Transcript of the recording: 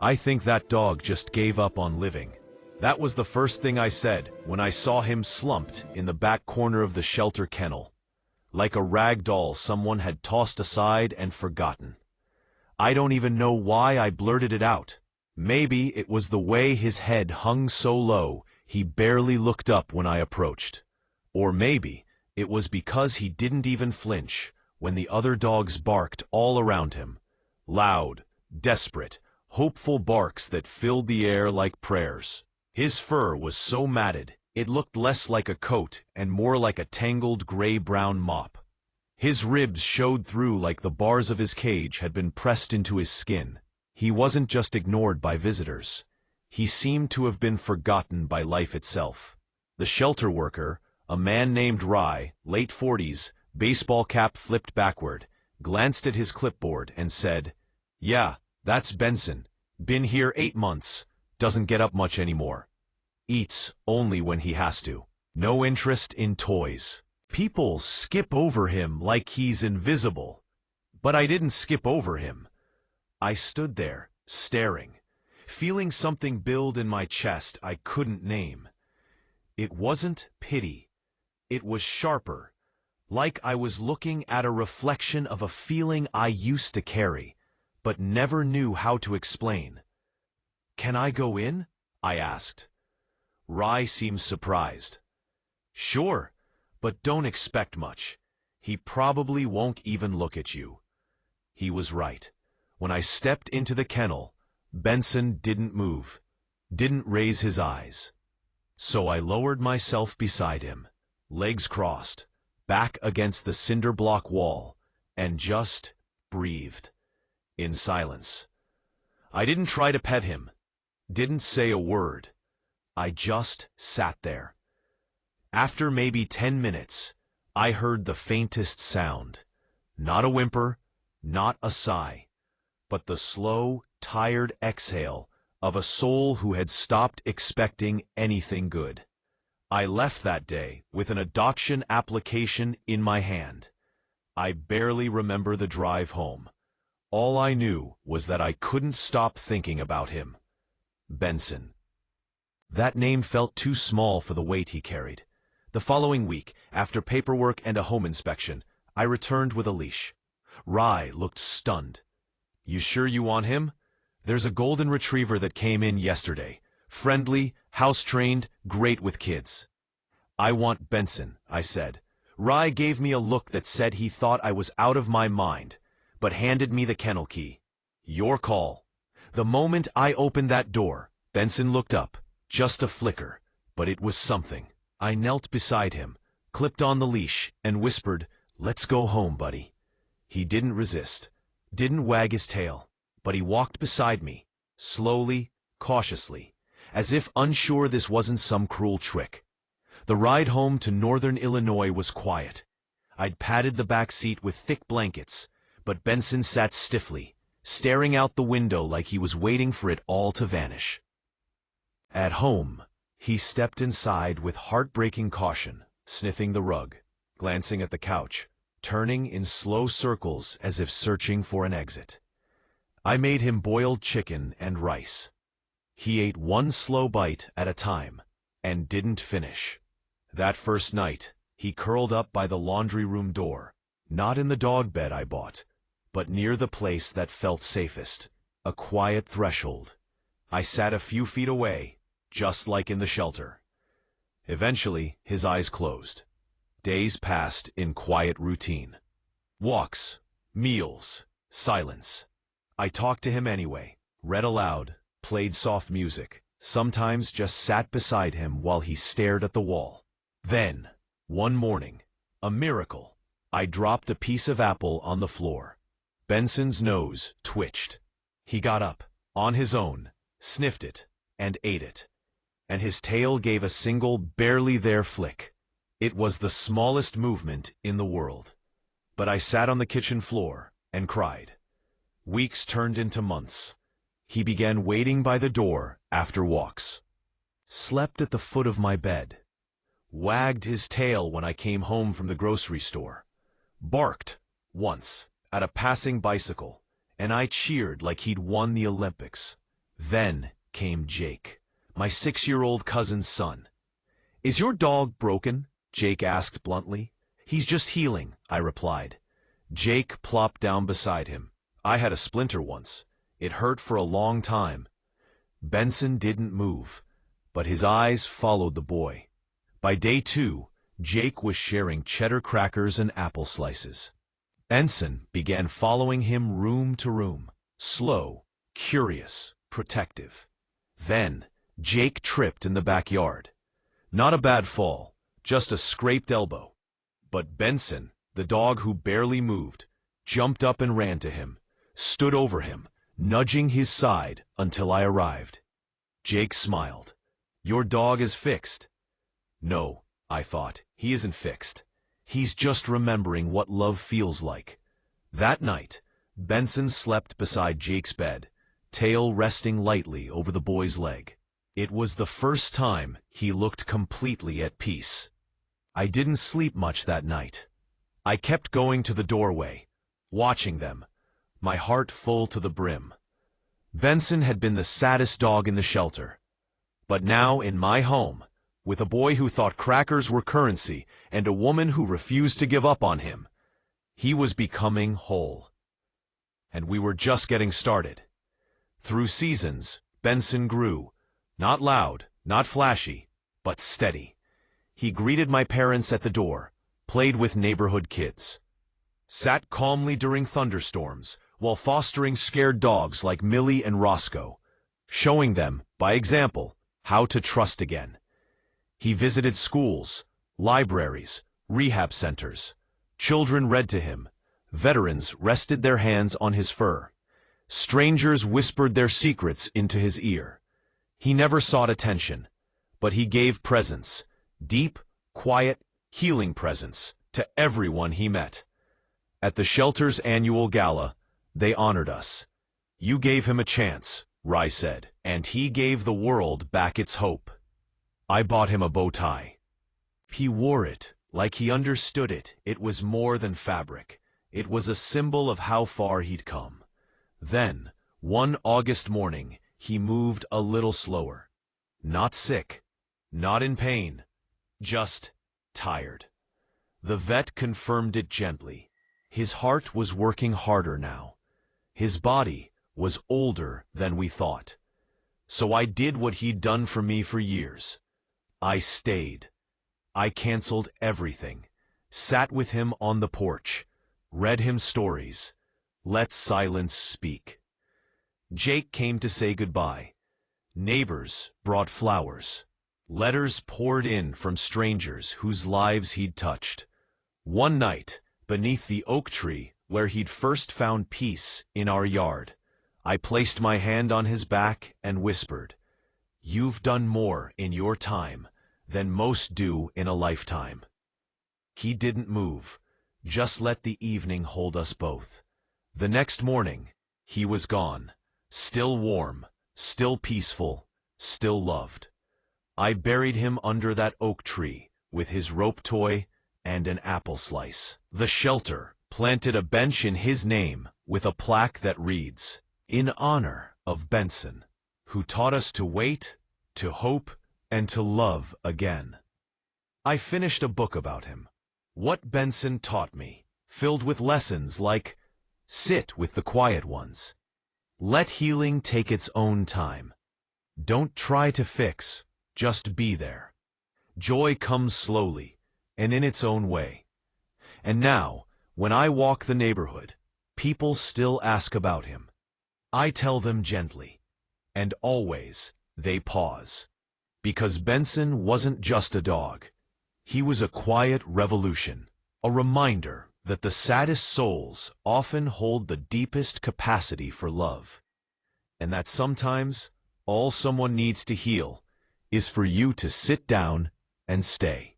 I think that dog just gave up on living. That was the first thing I said when I saw him slumped in the back corner of the shelter kennel, like a rag doll someone had tossed aside and forgotten. I don't even know why I blurted it out. Maybe it was the way his head hung so low he barely looked up when I approached. Or maybe it was because he didn't even flinch when the other dogs barked all around him. Loud, desperate, hopeful barks that filled the air like prayers. His fur was so matted, it looked less like a coat and more like a tangled gray-brown mop. His ribs showed through like the bars of his cage had been pressed into his skin. He wasn't just ignored by visitors. He seemed to have been forgotten by life itself. The shelter worker, a man named Rye, late 40s, baseball cap flipped backward, glanced at his clipboard and said, "Yeah, that's Benson. Been here 8 months. Doesn't get up much anymore. Eats only when he has to. No interest in toys. People skip over him like he's invisible." But I didn't skip over him. I stood there, staring, feeling something build in my chest I couldn't name. It wasn't pity. It was sharper, like I was looking at a reflection of a feeling I used to carry, but never knew how to explain. "Can I go in?" I asked. Rye seemed surprised. "Sure, but don't expect much. He probably won't even look at you." He was right. When I stepped into the kennel, Benson didn't move, didn't raise his eyes. So I lowered myself beside him, legs crossed, back against the cinder block wall, and just breathed, in silence. I didn't try to pet him, didn't say a word. I just sat there. After maybe 10 minutes, I heard the faintest sound. Not a whimper, not a sigh, but the slow, tired exhale of a soul who had stopped expecting anything good. I left that day with an adoption application in my hand. I barely remember the drive home. All I knew was that I couldn't stop thinking about him. Benson. That name felt too small for the weight he carried. The following week, after paperwork and a home inspection, I returned with a leash. Rye looked stunned. "You sure you want him? There's a golden retriever that came in yesterday. Friendly, house-trained, great with kids." "I want Benson," I said. Rye gave me a look that said he thought I was out of my mind, but handed me the kennel key. "Your call." The moment I opened that door, Benson looked up. Just a flicker, but it was something. I knelt beside him, clipped on the leash, and whispered, "Let's go home, buddy." He didn't resist, didn't wag his tail, but he walked beside me, slowly, cautiously, as if unsure this wasn't some cruel trick. The ride home to northern Illinois was quiet. I'd padded the back seat with thick blankets, but Benson sat stiffly, staring out the window like he was waiting for it all to vanish. At home, he stepped inside with heartbreaking caution, sniffing the rug, glancing at the couch, turning in slow circles as if searching for an exit. I made him boiled chicken and rice. He ate one slow bite at a time, and didn't finish. That first night, he curled up by the laundry room door, not in the dog bed I bought, but near the place that felt safest, a quiet threshold. I sat a few feet away, just like in the shelter. Eventually, his eyes closed. Days passed in quiet routine. Walks, meals, silence. I talked to him anyway, read aloud, played soft music, sometimes just sat beside him while he stared at the wall. Then, one morning, a miracle, I dropped a piece of apple on the floor. Benson's nose twitched. He got up, on his own, sniffed it, and ate it. And his tail gave a single, barely there flick. It was the smallest movement in the world. But I sat on the kitchen floor and cried. Weeks turned into months. He began waiting by the door after walks. Slept at the foot of my bed. Wagged his tail when I came home from the grocery store. Barked, once, at a passing bicycle, and I cheered like he'd won the Olympics. Then came Jake, my 6-year-old cousin's son. "Is your dog broken?" Jake asked bluntly. "He's just healing," I replied. Jake plopped down beside him. "I had a splinter once. It hurt for a long time." Benson didn't move, but his eyes followed the boy. By day 2, Jake was sharing cheddar crackers and apple slices. Benson began following him room to room, slow, curious, protective. Then, Jake tripped in the backyard. Not a bad fall, just a scraped elbow. But Benson, the dog who barely moved, jumped up and ran to him, stood over him, nudging his side until I arrived. Jake smiled. "Your dog is fixed." No, I thought, he isn't fixed. He's just remembering what love feels like. That night, Benson slept beside Jake's bed, tail resting lightly over the boy's leg. It was the first time he looked completely at peace. I didn't sleep much that night. I kept going to the doorway, watching them, my heart full to the brim. Benson had been the saddest dog in the shelter. But now in my home, with a boy who thought crackers were currency and a woman who refused to give up on him, he was becoming whole. And we were just getting started. Through seasons, Benson grew, not loud, not flashy, but steady. He greeted my parents at the door, played with neighborhood kids, sat calmly during thunderstorms while fostering scared dogs like Millie and Roscoe, showing them, by example, how to trust again. He visited schools, libraries, rehab centers. Children read to him. Veterans rested their hands on his fur. Strangers whispered their secrets into his ear. He never sought attention, but he gave presence, deep, quiet, healing presence, to everyone he met. At the shelter's annual gala, they honored us. "You gave him a chance," Rye said, "and he gave the world back its hope." I bought him a bow tie. He wore it like he understood it. It was more than fabric. It was a symbol of how far he'd come. Then, one August morning, he moved a little slower. Not sick, not in pain, just tired. The vet confirmed it gently. His heart was working harder now. His body was older than we thought. So I did what he'd done for me for years. I stayed. I canceled everything, sat with him on the porch, read him stories, let silence speak. Jake came to say goodbye. Neighbors brought flowers. Letters poured in from strangers whose lives he'd touched. One night, beneath the oak tree where he'd first found peace in our yard, I placed my hand on his back and whispered, "You've done more in your time than most do in a lifetime." He didn't move, just let the evening hold us both. The next morning, he was gone, still warm, still peaceful, still loved. I buried him under that oak tree with his rope toy and an apple slice. The shelter planted a bench in his name with a plaque that reads, "In honor of Benson, who taught us to wait, to hope, and to love again." I finished a book about him, What Benson Taught Me, filled with lessons like, sit with the quiet ones. Let healing take its own time. Don't try to fix, just be there. Joy comes slowly, and in its own way. And now, when I walk the neighborhood, people still ask about him. I tell them gently, and always they pause. Because Benson wasn't just a dog. He was a quiet revolution, a reminder that the saddest souls often hold the deepest capacity for love, and that sometimes all someone needs to heal is for you to sit down and stay.